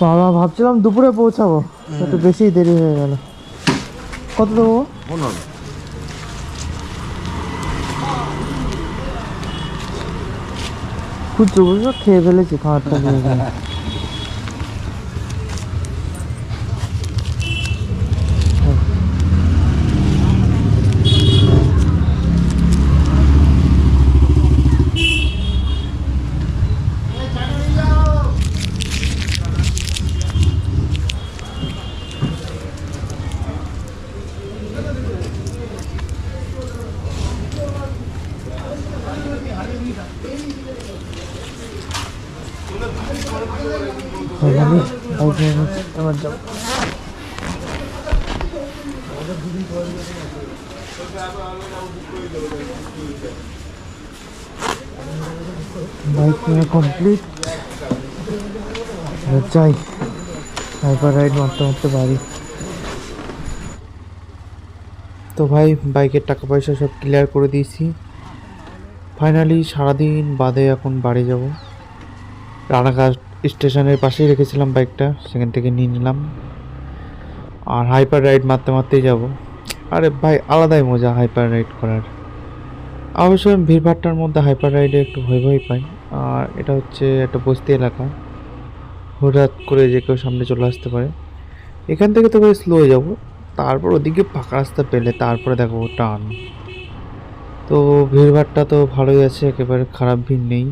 বাবা ভাবছিলাম দুপুরে পৌঁছাবো, একটু বেশি দেরি হয়ে গেল। কত দেবো? খুচরো বুঝলো, খেয়ে ফেলেছি খাবারটা দিয়ে গেলে। এবার যাবো। বাইক নিয়ে কমপ্লিট, যাই হাইপার রাইড মারতে মারতে বাড়ি। তো ভাই বাইকের টাকা পয়সা সব ক্লিয়ার করে দিয়েছি। ফাইনালি সারাদিন বাদে এখন বাড়ি যাব। রানাঘাট স্টেশনের পাশেই রেখেছিলাম বাইকটা, সেখান থেকে নিয়ে নিলাম। আর হাইপার রাইড মারতে মারতেই যাব। আরে ভাই আলাদাই মজা হাইপার রাইড করার। অবশ্যই আমি ভিড়ভাট্টার মধ্যে হাইপার রাইডে একটু ভয় ভয় পাই। আর এটা হচ্ছে একটা বস্তি এলাকা, হঠাৎ করে যে কেউ সামনে চলে আসতে পারে। এখান থেকে তো ভাই স্লো হয়ে যাবো, তারপর ওদিকে ফাঁকা রাস্তা পেলে তারপরে দেখো টান। তো ভিড়ভাট্টা তো ভালোই আছে, একেবারে খারাপ ভিড় নেই।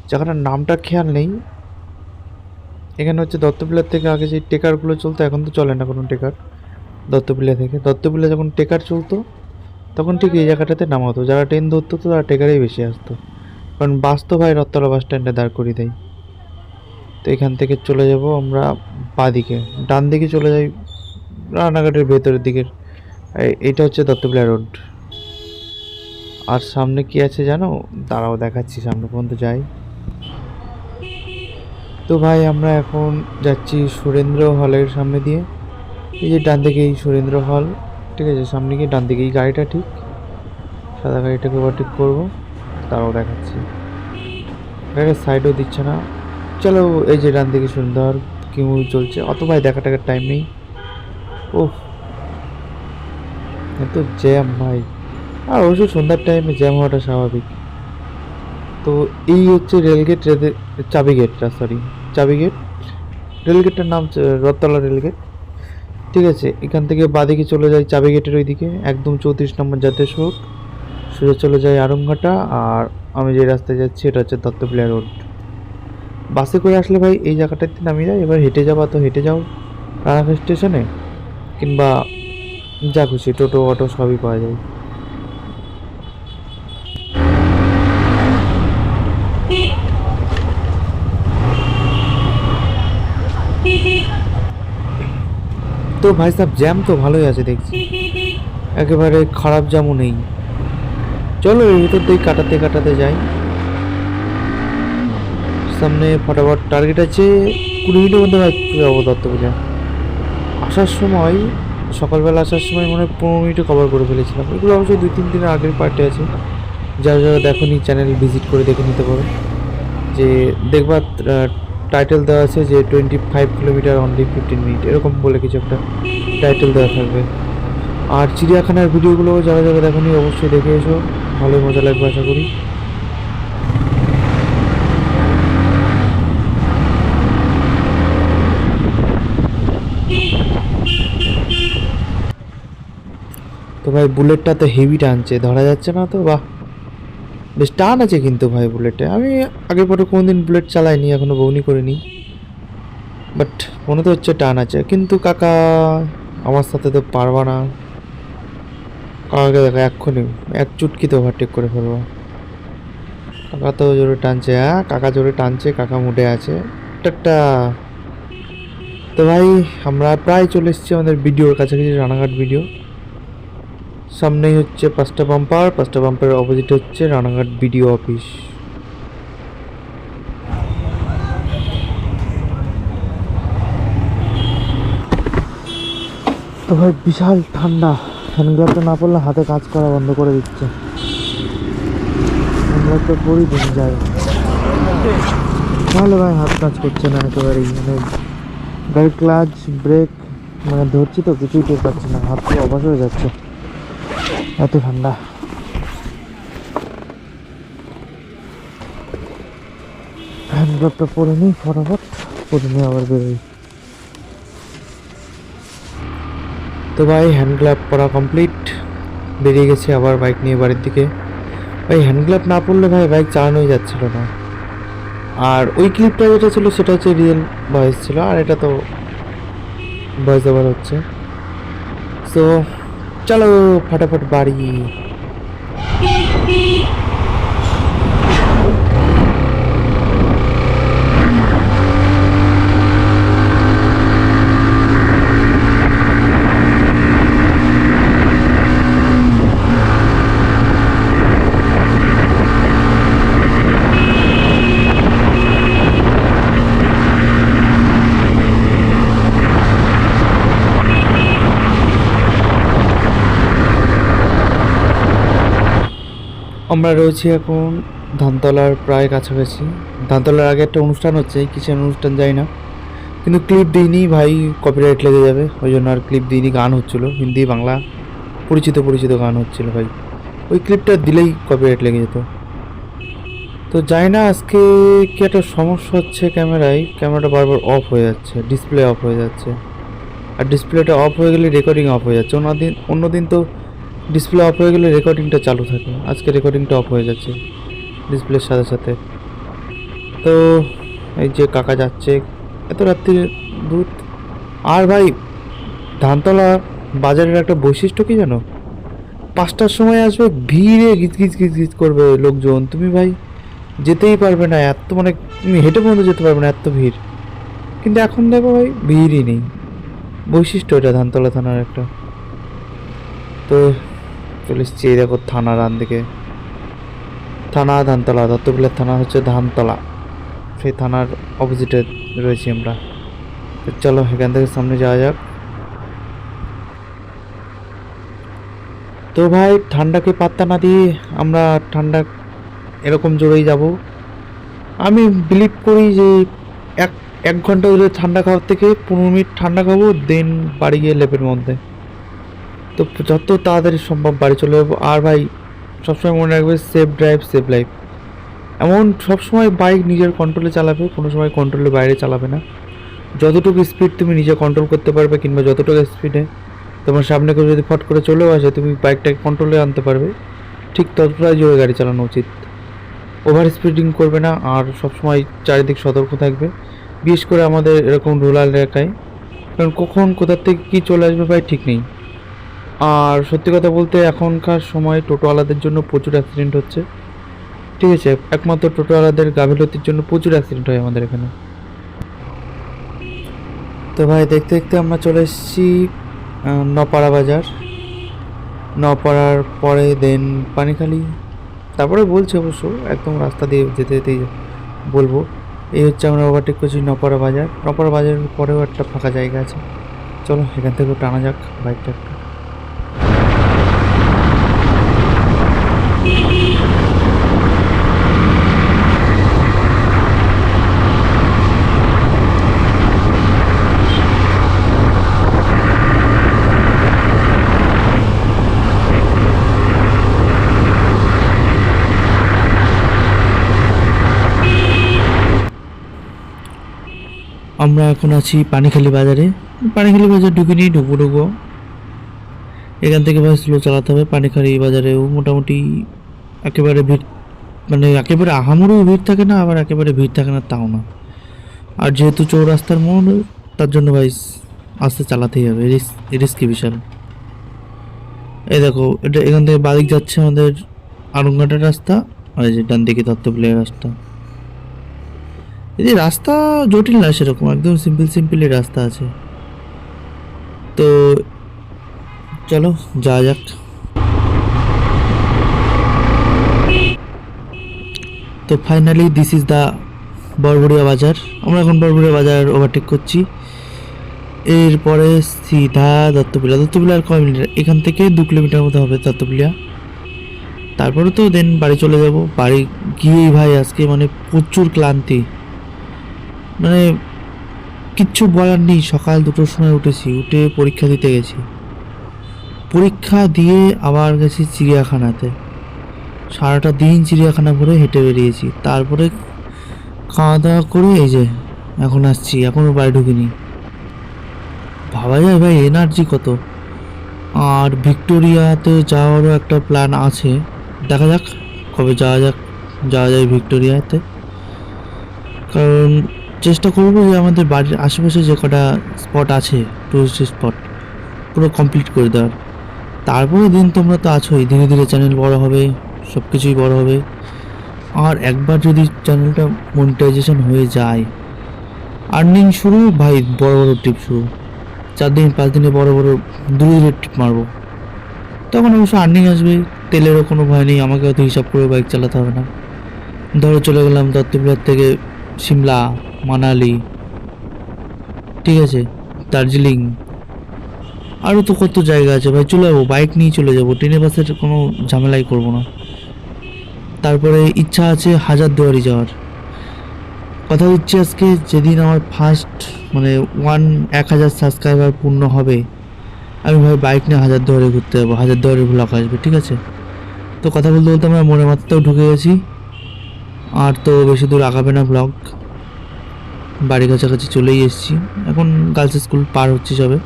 জায়গাটার নামটা খেয়াল নেই। এখানে হচ্ছে দত্তবিলা থেকে আগে যে টেকারগুলো চলতো, এখন তো চলে না কোনো টেকার। দত্তবিলা থেকে, দত্তবিলা যখন টেকার চলতো তখন ঠিক এই জায়গাটাতে নামাতো। যারা ট্রেন ধরতো তো তারা টেকারেই বেশি আসতো, কারণ বাস তো ভাই রথতলা বাস স্ট্যান্ডে দাঁড় করিয়ে দেয়। তো এখান থেকে চলে যাব আমরা বাঁদিকে, ডান দিকে চলে যাই রানাঘাটের ভেতরের দিকের। এইটা হচ্ছে দত্তবিলা রোড। আর সামনে কি আছে জানো? দাঁড়াও দেখাচ্ছি, সামনে পর্যন্ত যাই। তো ভাই আমরা এখন যাচ্ছি সুরেন্দ্র হলের সামনে দিয়ে। এই যে ডান দিকে এই সুরেন্দ্র হল, ঠিক আছে? সামনে গিয়ে ডান দিকে এই গাড়িটা, ঠিক সাদা গাড়িটাকে ওভারটেক করবো, তারাও দেখাচ্ছি। গাড়ির সাইডও দিচ্ছে না। চলো, এই যে ডান দিকে সুন্দর কি মুভি চলছে, অত ভাই দেখা টাকার টাইম নেই। ওহ এত জ্যাম ভাই, আর অবশ্য সন্ধ্যার টাইমে জ্যাম হওয়াটা স্বাভাবিক। তো এই হচ্ছে রেলগেট, চাবি গেটটা, সরি চাবি গেট। রেলগেটটার নাম রথতলা রেলগেট, ঠিক আছে? এখান থেকে বাঁদিকে চলে যায় চাবি গেটের ওইদিকে, একদম 34 নম্বর জাতীয় সড়ক সোজা চলে যায় আরংঘাটা। আর আমি যে রাস্তায় যাচ্ছি এটা হচ্ছে দত্তবিলা রোড। বাসে করে আসলে ভাই এই জায়গাটাতে নামিয়ে যায়, এবার হেঁটে যাবা তো হেঁটে যাও রানাঘাট স্টেশনে, কিংবা যা খুশি টোটো অটো সবই পাওয়া যায়। তো ভাই সাহেব জ্যাম তো ভালোই আছে দেখছি, একেবারে খারাপ জ্যামও নেই। চলো এর ভিতর দিয়ে কাটাতে কাটাতে যাই। সামনে ফটাফট টার্গেট আছে 20 মিনিটের মধ্যে যাবো দত্তবিলা। আসার সময় সকালবেলা আসার সময় মনে হয় 15 মিনিটে কভার করে ফেলেছিলাম। এগুলো অবশ্যই 2-3 দিনের আগের পার্টে আছে, যারা যারা দেখো নি চ্যানেল ভিজিট করে দেখে নিতে পারো। যে দেখবা টাইটেল দেওয়া আছে যে 25 কিলোমিটার অনলি 15 মিনিট, এরকম বলে কিছু একটা টাইটেল দেওয়া থাকবে। আর চিড়িয়াখানার ভিডিওগুলো যারা যারা দেখো নি অবশ্যই দেখে এসো, ভালোই মজা লাগবে আশা করি। তো ভাই বুলেটটা তো হেভি টানছে, ধরা যাচ্ছে না তো। বাহ, বেশ টান আছে কিন্তু ভাই বুলেটে। আমি আগে পরে কোনোদিন বুলেট চালাইনি, এখনো বউনি করিনি, বাট মনে তো হচ্ছে টান আছে। কিন্তু কাকা আমার সাথে তো পারবা না, কাকাকে দেখা এক্ষুনি এক চুটকিতে ওভারটেক করে ফেলবো। কাকা তো জোরে টানছে, হ্যাঁ কাকা জোরে টানছে, কাকা মুডে আছে। টাটা। তো ভাই আমরা প্রায় চলে এসেছি আমাদের ভিডিওর কাছাকাছি, রানাঘাট ভিডিও। সামনেই হচ্ছে 5টা বাম্পার, 5টা বাম্পারের অপোজিট হচ্ছে রানাঘাট ভিডিও অফিস। তো ভাই বিশাল ঠান্ডা, হ্যান্ড গ্লাভটা না পড়লে হাতে কাজ করা বন্ধ করে দিচ্ছে। হ্যান্ড গ্লাভটা পরেই দিন যায়। তাহলে ভাই হাত কাজ করছে না একেবারেই, মানে গাড়ির ক্লাচ ব্রেক মানে ধরছি তো কিছুই টের পাচ্ছি না, হাত পুরো অবশ হয়ে যাচ্ছে, এত ঠান্ডা। হ্যান্ড গ্লাভটা পরে নিই ফটাফট, পরে নিয়ে আবার বেরোই। তো ভাই হ্যান্ড গ্লাভ পরা কমপ্লিট, বেরিয়ে গেছে আবার বাইক নিয়ে বাড়ির দিকে। ভাই হ্যান্ড গ্লাভ না পরলে ভাই বাইক চালানোই যাচ্ছিল না। আর ওই ক্লিপটা যেটা ছিল সেটা হচ্ছে রিয়েল ভয়েস ছিল, আর এটা তো ভয়েস ওভার হচ্ছে। সো চলো ফটাফট বাড়ি। আমরা রয়েছি এখন ধানতলার প্রায় কাছাকাছি। ধানতলার আগে একটা অনুষ্ঠান হচ্ছে, কিসের অনুষ্ঠান যাই না, কিন্তু ক্লিপ দিইনি ভাই, কপিরাইট লেগে যাবে, ওই জন্য আর ক্লিপ দিইনি। গান হচ্ছিলো হিন্দি বাংলা পরিচিত পরিচিত গান হচ্ছিল ভাই, ওই ক্লিপটা দিলেই কপিরাইট লেগে যেত। তো যাই না আজকে কি একটা সমস্যা হচ্ছে ক্যামেরায়, ক্যামেরাটা বারবার অফ হয়ে যাচ্ছে, ডিসপ্লে অফ হয়ে যাচ্ছে। আর ডিসপ্লেটা অফ হয়ে গেলে রেকর্ডিং অফ হয়ে যাচ্ছে। অন্যদিন তো ডিসপ্লে অফ হয়ে গেলে রেকর্ডিংটা চালু থাকে, আজকে রেকর্ডিংটা অফ হয়ে যাচ্ছে ডিসপ্লের সাথে সাথে। তো এই যে কাকা যাচ্ছে এত রাত্রি দূর। আর ভাই ধানতলা বাজারের একটা বৈশিষ্ট্য কি জানো, 5টার সময় আসবে, ভিড়ে গিজ গিজ গিজ গিজ করবে লোকজন, তুমি ভাই যেতেই পারবে না, এত মানে তুমি হেঁটে পর্যন্ত যেতে পারবে না, এত ভিড়। কিন্তু এখন দেখো ভাই ভিড়ই নেই, বৈশিষ্ট্য এটা ধানতলা থানার একটা। তো চলে এসছি এই দেখো থানার ডান দিকে, থানা ধানতলা, দত্তবিলার থানা হচ্ছে ধানতলা, সেই থানার অপোজিটে রয়েছি আমরা। তো চলো এখান থেকে সামনে যাওয়া যাক। তো ভাই ঠান্ডাকে পাত্তা না দিয়ে আমরা ঠান্ডা এরকম জোরেই যাব। আমি বিলিভ করি যে এক এক ঘন্টা ধরে ঠান্ডা খাওয়ার থেকে 15 মিনিট ঠান্ডা খাবো, দেন বাড়ি গিয়ে লেপের মধ্যে। তো যত তাড়াতাড়ি সম্ভব বাড়ি চলে যাবো। আর ভাই সবসময় মনে রাখবে, সেফ ড্রাইভ সেভ লাইফ। এমন সবসময় বাইক নিজের কন্ট্রোলে চালাবে, কোনো সময় কন্ট্রোলের বাইরে চালাবে না। যতটুকু স্পিড তুমি নিজে কন্ট্রোল করতে পারবে, কিংবা যতটুকু স্পিডে তোমার সামনে কেউ যদি ফট করে চলেও আসে, তুমি বাইকটাকে কন্ট্রোলে আনতে পারবে, ঠিক ততটাই জোরে গাড়ি চালানো উচিত। ওভার স্পিডিং করবে না, আর সবসময় চারিদিক সতর্ক থাকবে, বিশেষ করে আমাদের এরকম রুরাল এলাকায়, কারণ কখন কোথার থেকে কী চলে আসবে ভাই ঠিক নেই। আর সত্যি কথা বলতে এখনকার সময় টোটোওয়ালাদের জন্য প্রচুর অ্যাক্সিডেন্ট হচ্ছে, ঠিক আছে, একমাত্র টোটোওয়ালাদের গাফিলতির জন্য প্রচুর অ্যাক্সিডেন্ট হয় আমাদের এখানে। তো ভাই দেখতে দেখতে আমরা চলে এসেছি নপাড়া বাজার, নপাড়ার পরে দেন পানিখালি, তারপরে বলছি অবশ্য একদম রাস্তা দিয়ে যেতে যেতেই বলবো। এই হচ্ছে আমরা ওভারটেক করছি নপাড়া বাজার। নপাড়া বাজারের পরেও একটা ফাঁকা জায়গা আছে, চলো এখান থেকেও টানা যাক বাইকটা একটু। আমরা এখন আছি পানিখালি বাজারে, পানিখালি বাজার ঢুকবো। এখান থেকে ভাই স্লো চালাতে হবে। পানিখালি বাজারেও মোটামুটি একেবারে ভিড়, মানে একেবারে আহামরিও ভিড় থাকে না, আবার একেবারে ভিড় থাকে না তাও না। আর যেহেতু চৌরাস্তার মোড়, তার জন্য ভাই আস্তে চালাতেই হবে, রিস্কি বিশাল। এই দেখো এটা এখান থেকে বাদিক যাচ্ছে আমাদের আরংঘাটের রাস্তা, আর এই যে ডান দিকে দত্তবিলের রাস্তা। এই রাস্তা জটিল না সেরকম, একদম সিম্পলই রাস্তা আছে। তো চলো যাওয়া যাক। তো finally this is the Barabaria বাজার। আমরা এখন বড়বড়িয়া বাজার ওভারটেক করছি। এরপরে সিধা দত্তবিলা আর কয় মিনিট, এখান থেকে 2 কিলোমিটার মতো হবে দত্তবিলিয়া। তারপরে তো দেন বাড়ি চলে যাব। বাড়ি গিয়েই ভাই আজকে মানে প্রচুর ক্লান্তি, মানে কিচ্ছু বলার নেই। সকাল 2টোর সময় উঠেছি, উঠে পরীক্ষা দিতে গেছি, পরীক্ষা দিয়ে আবার গেছি চিড়িয়াখানাতে, সারাটা দিন চিড়িয়াখানা ঘুরে হেঁটে বেরিয়েছি, তারপরে খাওয়া দাওয়া করে এই যে এখন আসছি, এখনও বাড়ি ঢুকিনি। ভাবা যায় ভাই এনার্জি কত। আর ভিক্টোরিয়াতে যাওয়ারও একটা প্ল্যান আছে, দেখা যাক কবে যাওয়া যায় ভিক্টোরিয়াতে। কারণ চেষ্টা করবো যে আমাদের বাড়ির আশেপাশে যে কটা স্পট আছে টুরিস্ট স্পট পুরো কমপ্লিট করে দেওয়ার। তারপরে দিন তোমরা তো আছোই, ধীরে ধীরে চ্যানেল বড় হবে, সব কিছুই বড় হবে। আর একবার যদি চ্যানেলটা মনিটাইজেশন হয়ে যায়, আর্নিং শুরু ভাই, বড় বড় টিপ শুরু, 4 দিন 5 দিনে বড় বড় দূরে দূরে টিপ মারবো। তখন অবশ্য আর্নিং আসবে, তেলেরও কোনো ভয় নেই, আমাকে অত হিসাব করে বাইক চালাতে হবে না। ধরো চলে গেলাম দত্তবিহার থেকে সিমলা, মানালি, ঠিক আছে, দার্জিলিং, আরও তো কত জায়গা আছে ভাই, চলে যাবো, বাইক নিয়ে চলে যাবো, ট্রেনে বাসের কোনো ঝামেলাই করবো না। তারপরে ইচ্ছা আছে হাজারদুয়ারি যাওয়ার। কথা দিচ্ছি আজকে যেদিন আমার ফার্স্ট মানে 1,000 সাবস্ক্রাইবার পূর্ণ হবে, আমি ভাই বাইক নিয়ে হাজারদুয়ারি ঘুরতে যাবো, হাজারদুয়ারি ব্লগ আসবে, ঠিক আছে। তো কথা বলতে বলতে আমরা মনে মাত্রাও ঢুকে গেছি, আর তো বেশি দূর আগাবে না ব্লগ, বাড়ির কাছাকাছি চলেই এসেছি। এখন গার্লস স্কুল পার হচ্ছি সবে,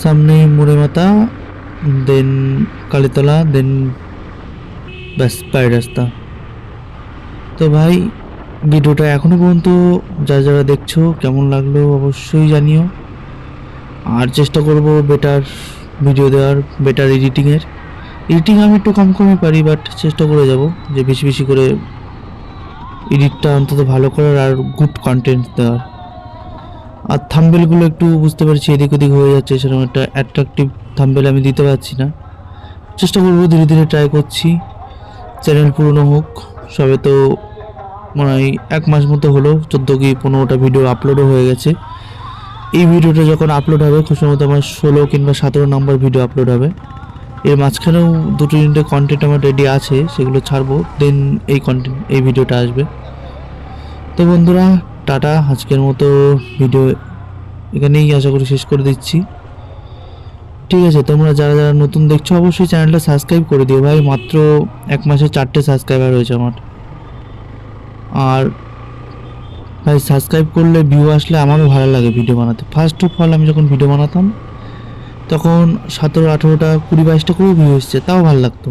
সামনেই মোড়ে মাথা, দেন কালীতলা, দেন ব্যাস পায়ের রাস্তা। তো ভাই ভিডিওটা এখনও পর্যন্ত যারা দেখছো কেমন লাগলো অবশ্যই জানিও। আর চেষ্টা করব বেটার ভিডিও দেওয়ার, বেটার এডিটিং আমি একটু কম কমই পারি, বাট চেষ্টা করে যাব যে বেশি বেশি করে এডিটটা অন্তত ভালো করার আর গুড কন্টেন্ট দেওয়ার। আর থাম্বেলগুলো একটু বুঝতে পারছি এদিক ওদিক হয়ে যাচ্ছে, সেরকম একটা অ্যাট্রাকটিভ থাম্বেল আমি দিতে পারছি না, চেষ্টা করবো, ধীরে ধীরে ট্রাই করছি। চ্যানেল পুরনো হোক, সবে তো মনে হয় 1 মাস মতো হলো, 14 কি 15টা ভিডিও আপলোডও হয়ে গেছে। এই ভিডিওটা যখন আপলোড হবে খুব সম্ভবত আমার 16 কিংবা 17 নম্বর ভিডিও আপলোড হবে। এর মাঝখানেও 2-3টে কন্টেন্ট আমার রেডি আছে, সেগুলো ছাড়বো, দেন এই ভিডিওটা আসবে। তো বন্ধুরা টাটা, আজকের মতো ভিডিও এখানেই আশা করি শেষ করে দিচ্ছি, ঠিক আছে। তোমরা যারা যারা নতুন দেখছো অবশ্যই চ্যানেলটা সাবস্ক্রাইব করে দিও ভাই, মাত্র 1 মাসে 4টে সাবস্ক্রাইবার হয়েছে আমার। আর ভাই সাবস্ক্রাইব করলে ভিউ আসলে আমারও ভালো লাগে ভিডিও বানাতে। ফার্স্ট অফ অল আমি যখন ভিডিও বানাতাম তখন 17, 18টা, 20, 22টা করেও ভিউ এসছে, তাও ভালো লাগতো।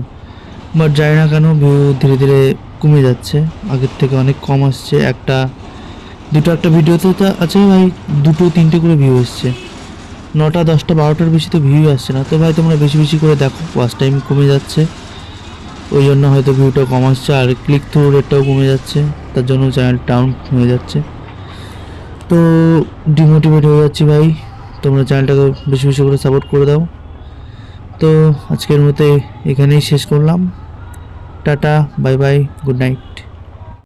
বাট জানি না কেন ভিউ ধীরে ধীরে কমে যাচ্ছে, আগের থেকে অনেক কম আসছে। একটা ভিডিওতে তো আছে ভাই 2-3টে করে ভিউ এসছে, 9টা 10টা 12টার বেশি তো ভিউ আসছে না। তো ভাই তোমরা বেশি বেশি করে দেখো, ওয়াচ টাইম কমে যাচ্ছে, ওই জন্য হয়তো ভিউটা কম আসছে, আর ক্লিক থ্রু রেটটাও কমে যাচ্ছে, তার জন্য চ্যানেল ডাউন হয়ে যাচ্ছে। তো ডিমোটিভেট হয়ে যাচ্ছি ভাই, তোমরা চ্যানেলটাকে বেশি বেশি করে সাপোর্ট করে দাও। তো আজকের মতো এখানেই শেষ করলাম, tata, bye bye, good night.